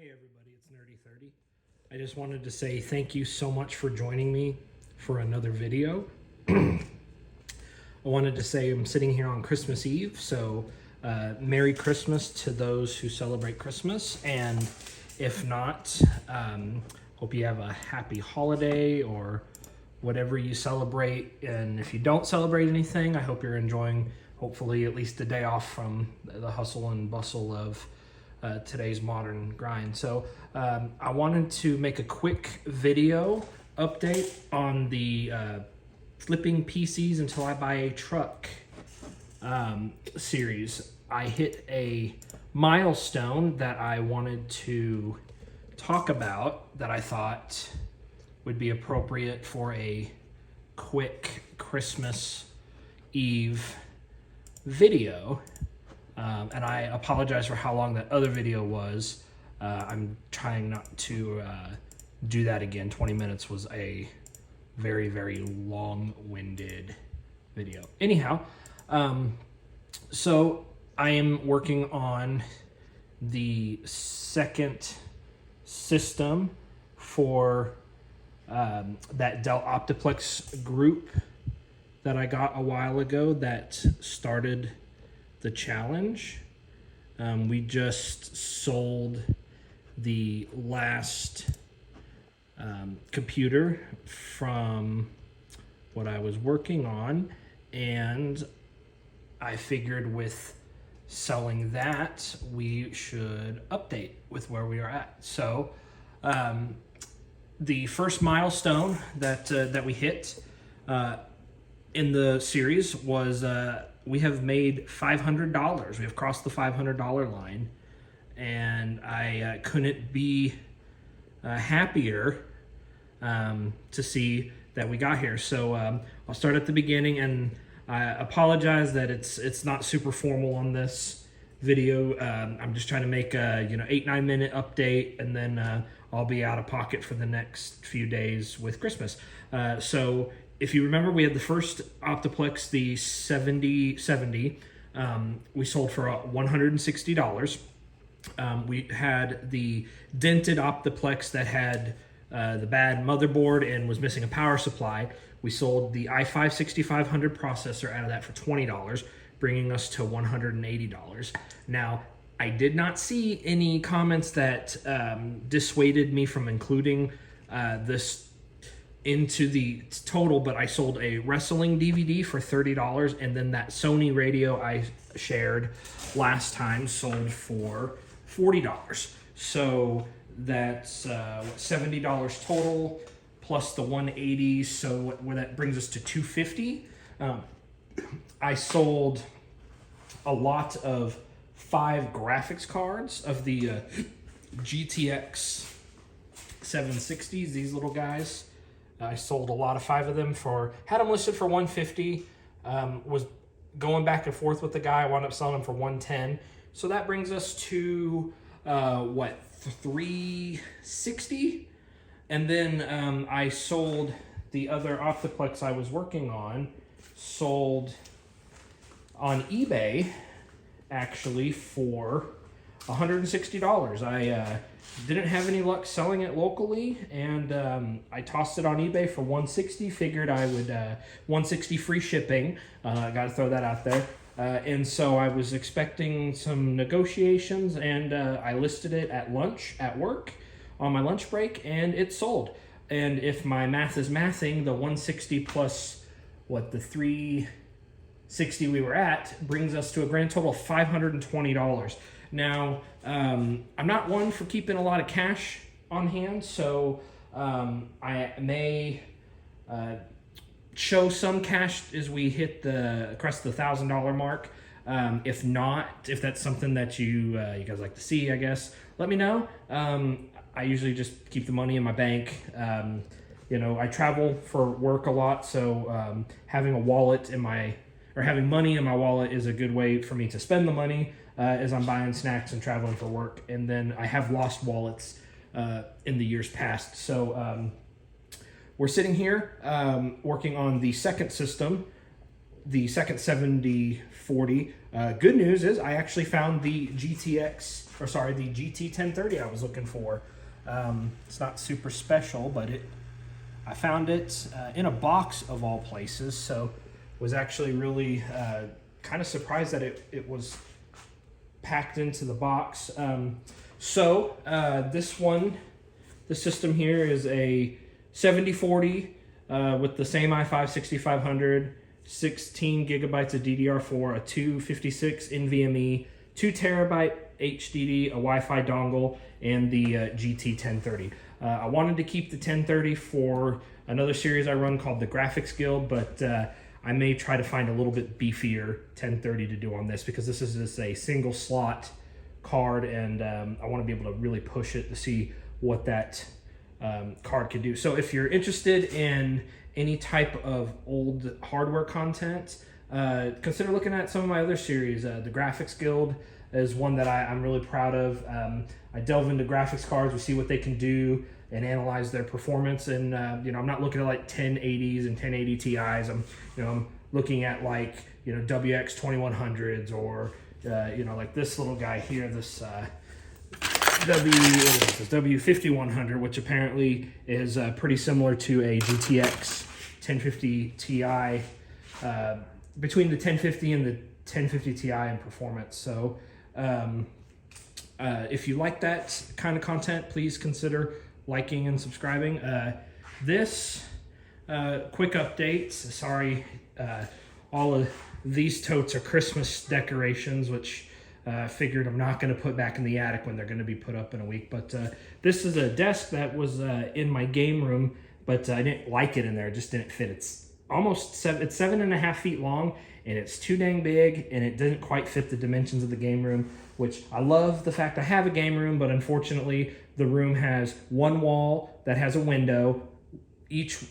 Hey everybody, it's Nerdy30. I just wanted to say thank you so much for joining me for another video. I wanted to say I'm sitting here on Christmas Eve, so Merry Christmas to those who celebrate Christmas, and if not, hope you have a happy holiday or whatever you celebrate, and if you don't celebrate anything, I hope you're enjoying hopefully at least a day off from the hustle and bustle of today's modern grind. So I wanted to make a quick video update on the flipping PCs until I buy a truck series. I hit a milestone that I wanted to talk about that I thought would be appropriate for a quick Christmas Eve video. And I apologize for how long that other video was. I'm trying not to do that again. 20 minutes was a very, very long-winded video. Anyhow, so I am working on the second system for that Dell Optiplex group that I got a while ago that started the challenge. We just sold the last computer from what I was working on, and I figured with selling that we should update with where we are at. So the first milestone that we hit in the series was we have made $500. We have crossed the $500 line, and I couldn't be happier to see that we got here. So I'll start at the beginning, and I apologize that it's not super formal on this video. I'm just trying to make a 8-9 minute update, and then I'll be out of pocket for the next few days with Christmas. So if you remember, we had the first Optiplex, the 7070. We sold for $160. We had the dented Optiplex that had the bad motherboard and was missing a power supply. We sold the i5-6500 processor out of that for $20, bringing us to $180. Now, I did not see any comments that dissuaded me from including this into the total, but I sold a wrestling DVD for $30, and then that Sony radio I shared last time sold for $40. So that's $70 total plus the $180, so where that brings us to $250. I sold a lot of 5 graphics cards of the GTX 760s, these little guys. I sold a lot of 5 of them had them listed for $150, was going back and forth with the guy. I wound up selling them for $110. So that brings us to, $360? And then I sold the other Optiplex I was working on, sold on eBay, actually, for $160. I didn't have any luck selling it locally, and I tossed it on eBay for $160. Figured I would $160 free shipping. Got to throw that out there. And so I was expecting some negotiations, and I listed it at lunch at work on my lunch break, and it sold. And if my math is mathing, the $160 plus the $360 we were at brings us to a grand total of $520. Now, I'm not one for keeping a lot of cash on hand, so I may show some cash as we hit across the $1,000 mark. If not, if that's something that you guys like to see, I guess, let me know. I usually just keep the money in my bank. I travel for work a lot, so having a wallet having money in my wallet is a good way for me to spend the money as I'm buying snacks and traveling for work. And then I have lost wallets in the years past. So we're sitting here working on the second system, the second 7040. Good news is I actually found the GT 1030 I was looking for. It's not super special, but I found it in a box of all places, so was actually really kind of surprised that it was packed into the box. This system here is a 7040 with the same i5 6500, 16 gigabytes of DDR4, a 256 NVMe, 2 terabyte HDD, a Wi-Fi dongle, and the GT 1030. I wanted to keep the 1030 for another series I run called the Graphics Guild, but I may try to find a little bit beefier 1030 to do on this, because this is just a single slot card, and I want to be able to really push it to see what that card can do. So if you're interested in any type of old hardware content, consider looking at some of my other series. The Graphics Guild is one that I'm really proud of. I delve into graphics cards, we see what they can do and analyze their performance. And I'm not looking at like 1080s and 1080 Ti's. I'm looking at like WX 2100s, or like this little guy here, this W5100, which apparently is pretty similar to a GTX 1050 Ti, between the 1050 and the 1050 Ti in performance. So if you like that kind of content, please consider liking and subscribing. This quick update, sorry, all of these totes are Christmas decorations, which figured I'm not going to put back in the attic when they're going to be put up in a week. But this is a desk that was in my game room, but I didn't like it in there. It just didn't fit. It's 7.5 feet long, and it's too dang big, and it didn't quite fit the dimensions of the game room, which I love the fact I have a game room, but unfortunately the room has one wall that has a window. Each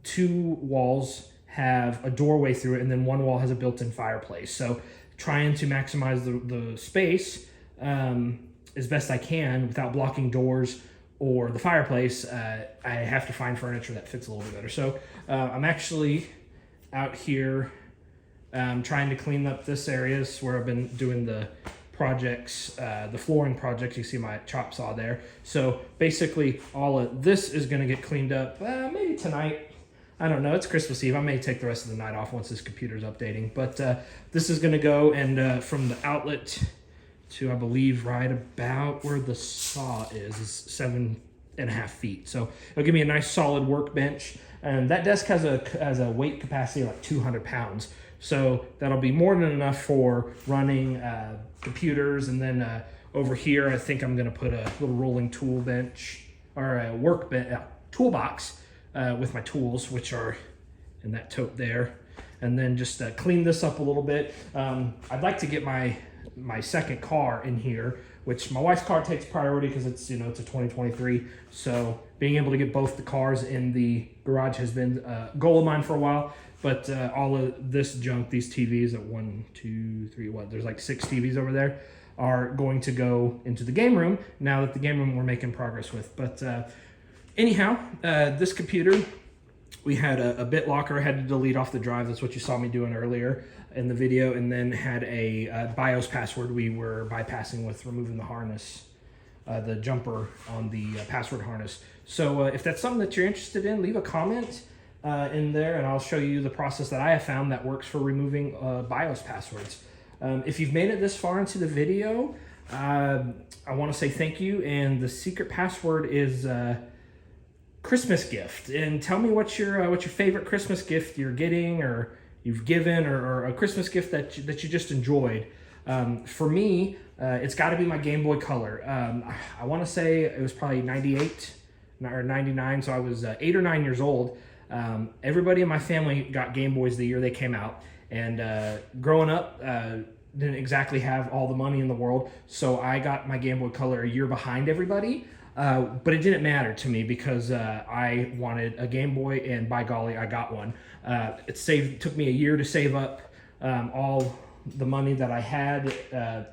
two walls have a doorway through it, and then one wall has a built-in fireplace. So trying to maximize the space as best I can without blocking doors or the fireplace, I have to find furniture that fits a little bit better. So I'm actually out here trying to clean up this area. This is where I've been doing the projects, the flooring projects. You see my chop saw there. So basically all of this is going to get cleaned up maybe tonight. I don't know, it's Christmas Eve. I may take the rest of the night off once this computer's updating. But this is going to go, and from the outlet to, I believe, right about where the saw is 7.5 feet. So it'll give me a nice solid workbench. And that desk has a weight capacity of like 200 pounds. So that'll be more than enough for running computers. And then over here, I think I'm going to put a little rolling tool bench, or a workbench, toolbox, with my tools, which are in that tote there. And then just clean this up a little bit. I'd like to get my second car in here, which my wife's car takes priority because it's a 2023. So being able to get both the cars in the garage has been a goal of mine for a while. But all of this junk, these TVs, there's like 6 TVs over there, are going to go into the game room now that the game room we're making progress with. But anyhow, this computer, we had a BitLocker. I had to delete off the drive. That's what you saw me doing earlier in the video. And then had a BIOS password we were bypassing with removing the harness, the jumper on the password harness. So if that's something that you're interested in, leave a comment in there, and I'll show you the process that I have found that works for removing BIOS passwords. If you've made it this far into the video, I want to say thank you. And the secret password is Christmas gift. And tell me what's your favorite Christmas gift you're getting, or you've given, or a Christmas gift that you just enjoyed. For me, it's got to be my Game Boy Color. I want to say it was probably 98 or 99, so I was 8 or 9 years old. Everybody in my family got Game Boys the year they came out, and growing up, didn't exactly have all the money in the world, so I got my Game Boy Color a year behind everybody. But it didn't matter to me because I wanted a Game Boy, and by golly, I got one. It took me a year to save up all the money that I had,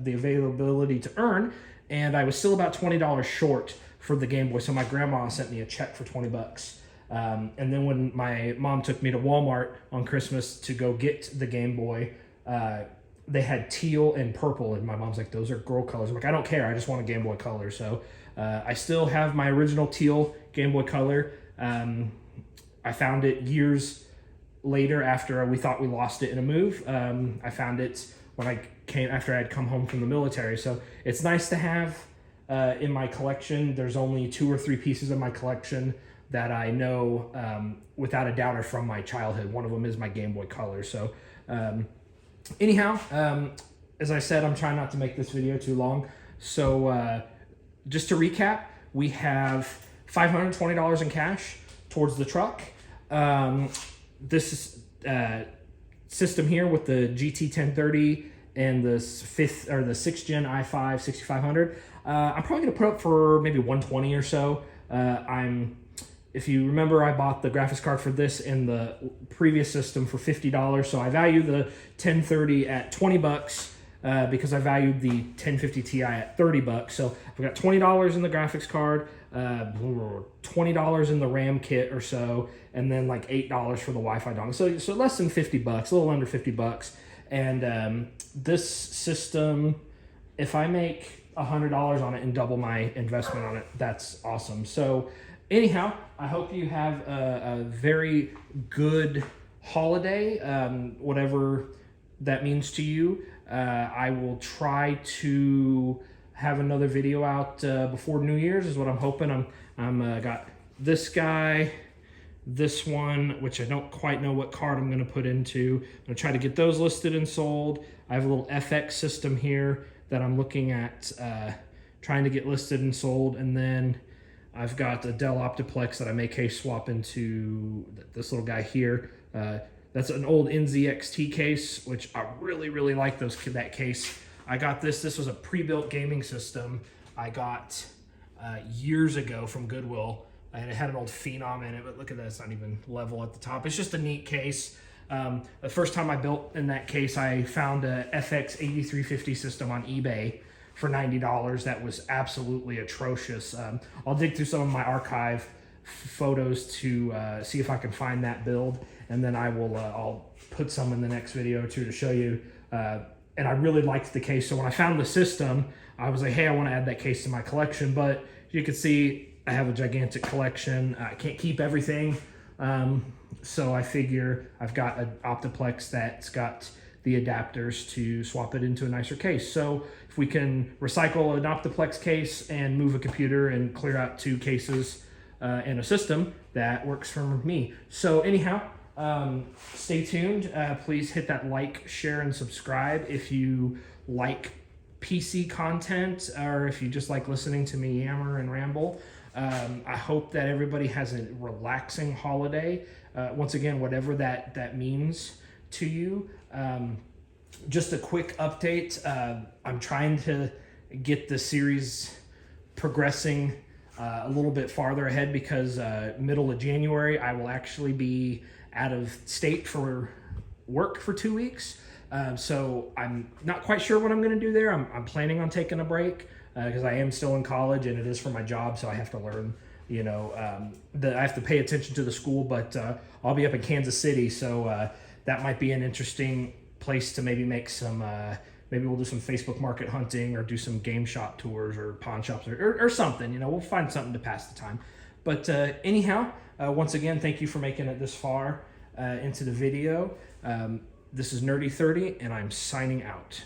the availability to earn, and I was still about $20 short for the Game Boy. So my grandma sent me a check for $20 And then when my mom took me to Walmart on Christmas to go get the Game Boy, they had teal and purple, and my mom's like, those are girl colors. I'm like, I don't care, I just want a Game Boy Color. So I still have my original teal Game Boy Color. I found it years later after we thought we lost it in a move. I found it when after I had come home from the military. So it's nice to have in my collection. There's only 2 or 3 pieces of my collection that I know without a doubt are from my childhood. One of them is my Game Boy Color. So anyhow, as I said, I'm trying not to make this video too long. So just to recap, we have $520 in cash towards the truck. This system here with the GT 1030 and the 6th gen i5 6500, I'm probably gonna put up for maybe 120 or so. If you remember, I bought the graphics card for this in the previous system for $50, so I value the 1030 at 20 bucks because I valued the 1050 Ti at 30 bucks. So I've got $20 in the graphics card, $20 in the RAM kit or so, and then like $8 for the Wi-Fi dongle. So less than 50 bucks, a little under 50 bucks. And this system, if I make $100 on it and double my investment on it, that's awesome. So anyhow, I hope you have a very good holiday, whatever that means to you. I will try to have another video out before New Year's is what I'm hoping. I'm got this guy, this one, which I don't quite know what card I'm going to put into. I'm going to try to get those listed and sold. I have a little FX system here that I'm looking at trying to get listed and sold. And then I've got a Dell Optiplex that I may case swap into this little guy here. That's an old NZXT case, which I really, really like that case. I got this. This was a pre-built gaming system I got years ago from Goodwill. And it had an old Phenom in it, but look at that, it's not even level at the top. It's just a neat case. The first time I built in that case, I found a FX 8350 system on eBay for $90. That was absolutely atrocious. I'll dig through some of my archive photos to see if I can find that build, and then I'll put some in the next video too to show you. And I really liked the case, so when I found the system, I was like, hey, I want to add that case to my collection. But you can see I have a gigantic collection. I can't keep everything, so I figure I've got an Optiplex that's got the adapters to swap it into a nicer case. So if we can recycle an Optiplex case and move a computer and clear out 2 cases in a system, that works for me. So anyhow, stay tuned. Please hit that like, share, and subscribe if you like PC content, or if you just like listening to me yammer and ramble. I hope that everybody has a relaxing holiday. Once again, whatever that means to you. Just a quick update. I'm trying to get the series progressing a little bit farther ahead because middle of January, I will actually be out of state for work for 2 weeks. So I'm not quite sure what I'm going to do there. I'm planning on taking a break because I am still in college and it is for my job, so I have to learn, I have to pay attention to the school, but I'll be up in Kansas City, so that might be an interesting place to maybe make some, maybe we'll do some Facebook market hunting or do some game shop tours or pawn shops or something, we'll find something to pass the time. But anyhow, once again, thank you for making it this far into the video. This is Nerdy30, and I'm signing out.